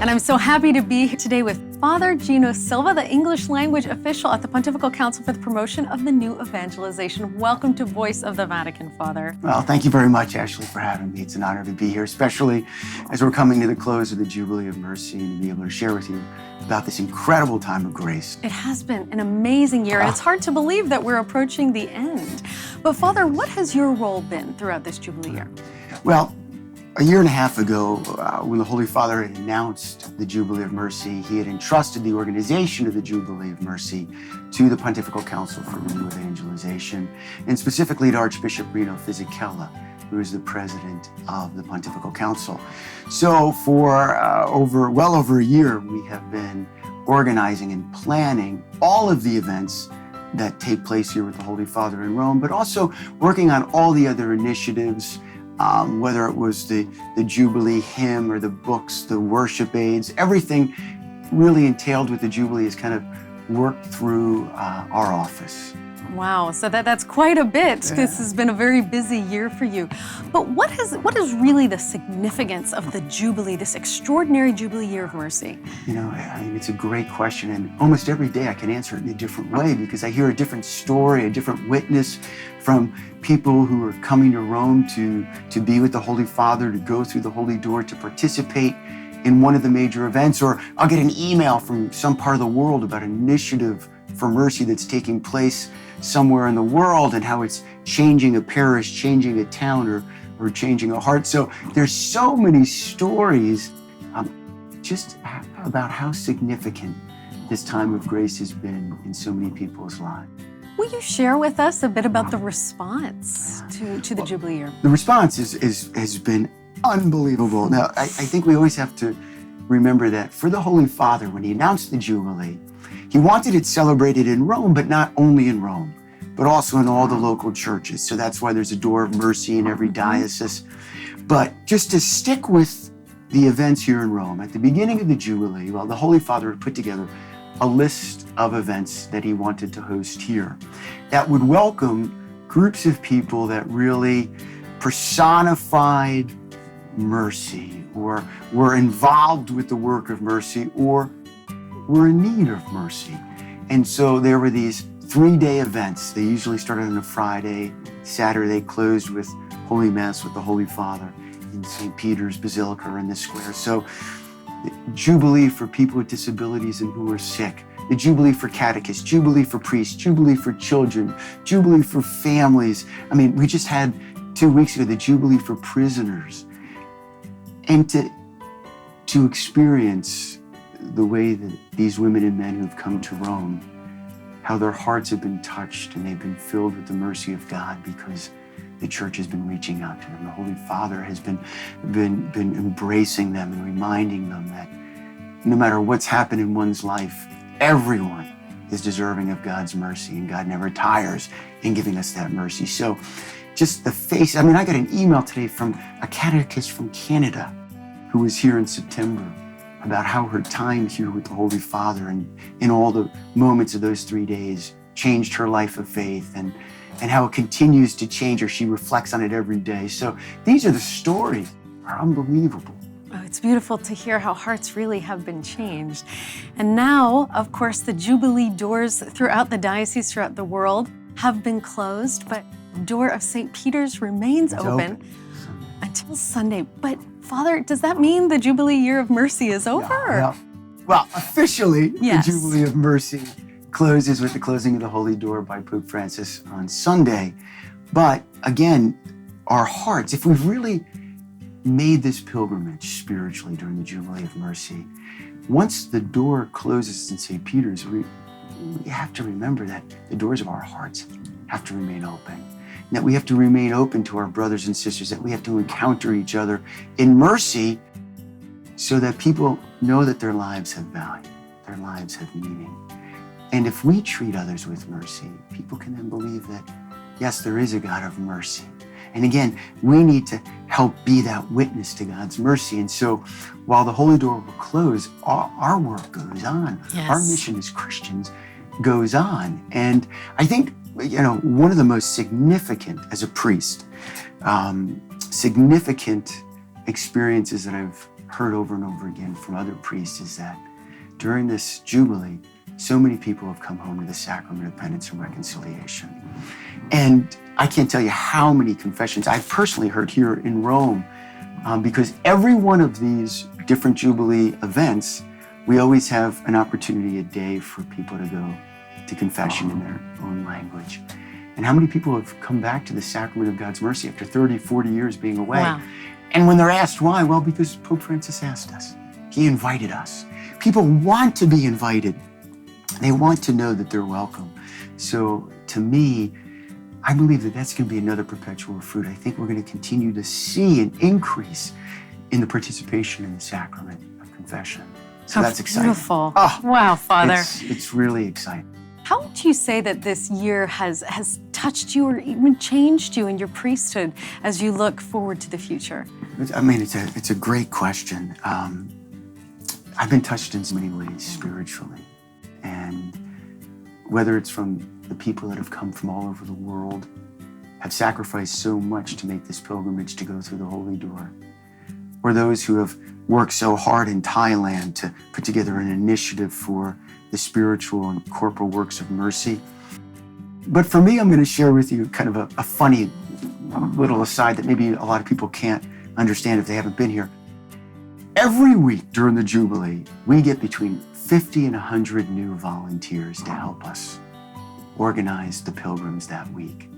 And I'm so happy to be here today with Father Gino Silva, the English language official at the Pontifical Council for the Promotion of the New Evangelization. Welcome to Voice of the Vatican, Father. Well, thank you very much, Ashley, for having me. It's an honor to be here, especially as we're coming to the close of the Jubilee of Mercy and to be able to share with you about this incredible time of grace. It has been an amazing year, and it's hard to believe that we're approaching the end. But Father, what has your role been throughout this Jubilee year? Well, a year and a half ago, when the Holy Father had announced the Jubilee of Mercy, he had entrusted the organization of the Jubilee of Mercy to the Pontifical Council for the New Evangelization, and specifically to Archbishop Rino Fisichella, who is the president of the Pontifical Council. So for well over a year, we have been organizing and planning all of the events that take place here with the Holy Father in Rome, but also working on all the other initiatives, whether it was the Jubilee hymn or the books, the worship aids, everything really entailed with the Jubilee is kind of worked through our office. Wow, so that's quite a bit. Yeah. This has been a very busy year for you. But what is really the significance of the Jubilee, this extraordinary Jubilee year of mercy? You know, I mean, it's a great question, and almost every day I can answer it in a different way because I hear a different story, a different witness from people who are coming to Rome to be with the Holy Father, to go through the Holy Door, to participate in one of the major events, or I'll get an email from some part of the world about an initiative for mercy that's taking place somewhere in the world and how it's changing a parish, changing a town, or changing a heart. So there's so many stories just about how significant this time of grace has been in so many people's lives. Will you share with us a bit about the response to the Jubilee year? The response has been unbelievable. Now, I think we always have to remember that for the Holy Father, when he announced the Jubilee, he wanted it celebrated in Rome, but not only in Rome, but also in all the local churches. So that's why there's a door of mercy in every diocese. But just to stick with the events here in Rome, at the beginning of the Jubilee, well, the Holy Father had put together a list of events that he wanted to host here that would welcome groups of people that really personified mercy, or were involved with the work of mercy, or were in need of mercy. And so there were these 3-day events. They usually started on a Friday. Saturday closed with Holy Mass with the Holy Father in St. Peter's Basilica in the square. So Jubilee for people with disabilities and who are sick, the Jubilee for catechists, Jubilee for priests, Jubilee for children, Jubilee for families. I mean, we just had 2 weeks ago the Jubilee for prisoners. And to experience the way that these women and men who've come to Rome, how their hearts have been touched and they've been filled with the mercy of God because the church has been reaching out to them. The Holy Father has been embracing them and reminding them that no matter what's happened in one's life, everyone is deserving of God's mercy, and God never tires in giving us that mercy. So just the face, I mean, I got an email today from a catechist from Canada who was here in September about how her time here with the Holy Father and in all the moments of those 3 days changed her life of faith, and how it continues to change her. She reflects on it every day. So these are the stories, are unbelievable. Oh, it's beautiful to hear how hearts really have been changed. And now, of course, the Jubilee doors throughout the diocese, throughout the world, have been closed, but the door of St. Peter's remains open until Sunday. But Father, does that mean the Jubilee year of mercy is over? Well, officially, yes. The Jubilee of Mercy closes with the closing of the Holy Door by Pope Francis on Sunday. But again, our hearts, if we've really made this pilgrimage spiritually during the Jubilee of Mercy, once the door closes in St. Peter's, we have to remember that the doors of our hearts have to remain open. That we have to remain open to our brothers and sisters, that we have to encounter each other in mercy so that people know that their lives have value, their lives have meaning. And if we treat others with mercy, people can then believe that, yes, there is a God of mercy. And again, we need to help be that witness to God's mercy. And so while the Holy Door will close, our work goes on. Yes. Our mission as Christians goes on. And I think, you know, one of the most significant, as a priest, significant experiences that I've heard over and over again from other priests is that during this Jubilee, so many people have come home to the sacrament of penance and reconciliation. And I can't tell you how many confessions I've personally heard here in Rome, because every one of these different Jubilee events, we always have an opportunity a day for people to go to confession in their own language. And how many people have come back to the sacrament of God's mercy after 30, 40 years being away? Wow. And when they're asked why, well, because Pope Francis asked us. He invited us. People want to be invited. They want to know that they're welcome. So to me, I believe that that's going to be another perpetual fruit. I think we're going to continue to see an increase in the participation in the sacrament of confession. So that's exciting. Beautiful. Oh, wow, Father. It's really exciting. How would you say that this year has touched you or even changed you in your priesthood as you look forward to the future? I mean, it's a great question. I've been touched in so many ways spiritually. And whether it's from the people that have come from all over the world, have sacrificed so much to make this pilgrimage to go through the Holy Door, or those who have worked so hard in Thailand to put together an initiative for the spiritual and corporal works of mercy. But for me, I'm going to share with you kind of a funny little aside that maybe a lot of people can't understand if they haven't been here. Every week during the Jubilee, we get between 50 and 100 new volunteers to help us organize the pilgrims that week.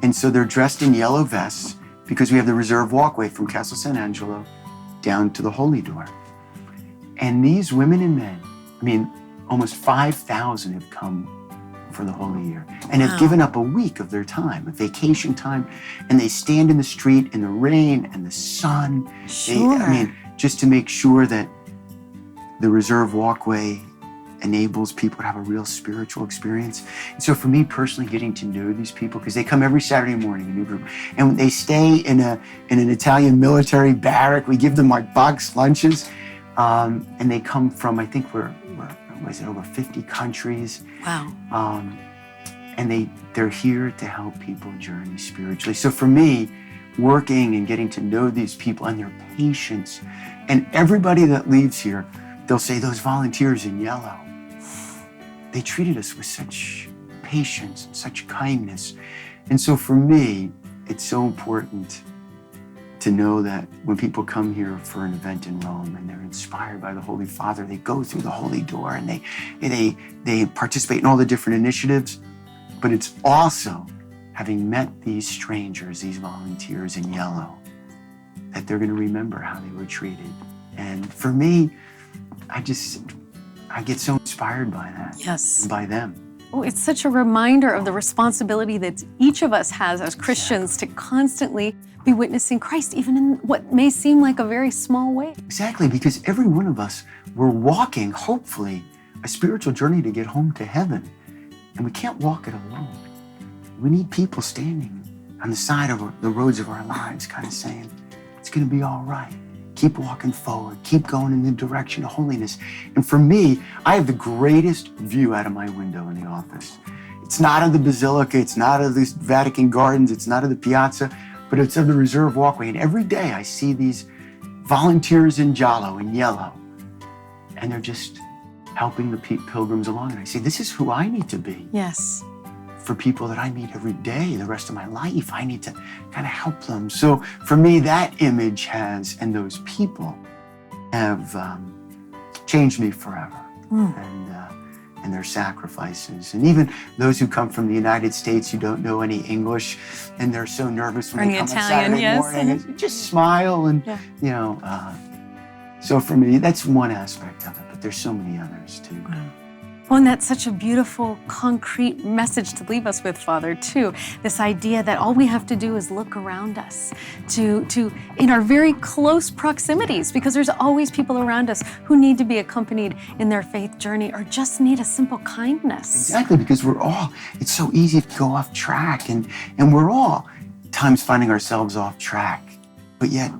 And so they're dressed in yellow vests because we have the reserve walkway from Castle San Angelo down to the Holy Door. And these women and men, I mean, almost 5,000 have come for the Holy Year and have given up a week of their time, a vacation time, and they stand in the street in the rain and the sun. Sure. Just to make sure that the reserve walkway enables people to have a real spiritual experience. And so for me personally, getting to know these people, because they come every Saturday morning, a new group, and they stay in an Italian military barrack. We give them like boxed lunches, and they come from, I think we're over 50 countries. Wow. And they're here to help people journey spiritually. So for me, working and getting to know these people and their patience, and everybody that leaves here, they'll say those volunteers in yellow, they treated us with such patience and such kindness. And so for me, it's so important to know that when people come here for an event in Rome and they're inspired by the Holy Father, they go through the Holy Door and they participate in all the different initiatives. But it's also having met these strangers, these volunteers in yellow, that they're going to remember how they were treated. And for me, I get so inspired by that. Yes. And by them. Oh, it's such a reminder of the responsibility that each of us has as Christians to constantly be witnessing Christ, even in what may seem like a very small way. Exactly, because every one of us, we're walking, hopefully, a spiritual journey to get home to heaven. And we can't walk it alone. We need people standing on the side of the roads of our lives, kind of saying, it's going to be all right. Keep walking forward. Keep going in the direction of holiness. And for me, I have the greatest view out of my window in the office. It's not of the Basilica. It's not of the Vatican Gardens. It's not of the Piazza, but it's of the reserve walkway. And every day I see these volunteers in giallo and yellow, and they're just helping the pilgrims along. And I say, this is who I need to be. Yes. For people that I meet every day, the rest of my life, I need to kind of help them. So for me, that image and those people have changed me forever. And their sacrifices. And even those who come from the United States who don't know any English and they're so nervous when they come on Saturday morning, just smile and, so for me, that's one aspect of it, but there's so many others too. Wow. Well, and that's such a beautiful, concrete message to leave us with, Father, too. This idea that all we have to do is look around us to in our very close proximities, because there's always people around us who need to be accompanied in their faith journey or just need a simple kindness. Exactly, because it's so easy to go off track, and we're all at times finding ourselves off track. But yet,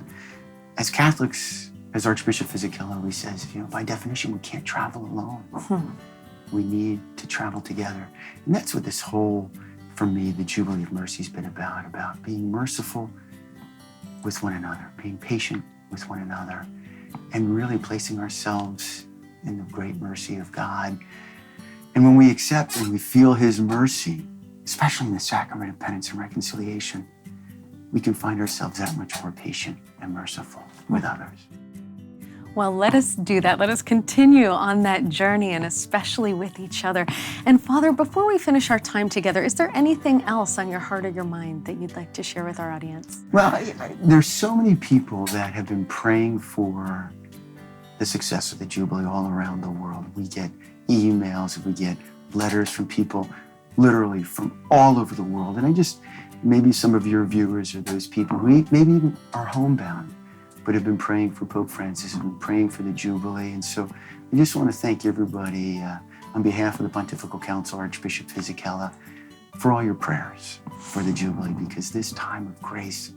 as Catholics, as Archbishop Fisichella always says, by definition, we can't travel alone. We need to travel together. And that's what this whole, for me, the Jubilee of Mercy has been about being merciful with one another, being patient with one another, and really placing ourselves in the great mercy of God. And when we accept and we feel his mercy, especially in the sacrament of penance and reconciliation, we can find ourselves that much more patient and merciful with others. Well, let us do that. Let us continue on that journey, and especially with each other. And Father, before we finish our time together, is there anything else on your heart or your mind that you'd like to share with our audience? Well, there's so many people that have been praying for the success of the Jubilee all around the world. We get emails, we get letters from people literally from all over the world. And maybe some of your viewers are those people who maybe even are homebound, but have been praying for Pope Francis, have been praying for the Jubilee. And so we just want to thank everybody on behalf of the Pontifical Council, Archbishop Fisichella, for all your prayers for the Jubilee, because this time of grace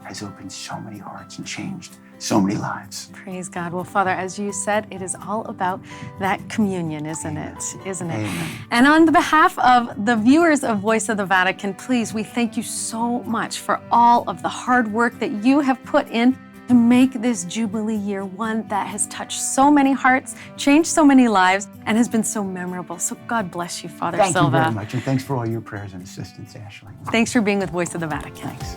has opened so many hearts and changed so many lives. Praise God. Well, Father, as you said, it is all about that communion, isn't Amen. it? Isn't it? Amen. And on the behalf of the viewers of Voice of the Vatican, please, we thank you so much for all of the hard work that you have put in to make this Jubilee year one that has touched so many hearts, changed so many lives, and has been so memorable. So God bless you, Father Thank Silva. you very much, and thanks for all your prayers and assistance, Ashley. Thanks for being with Voice of the Vatican. Thanks.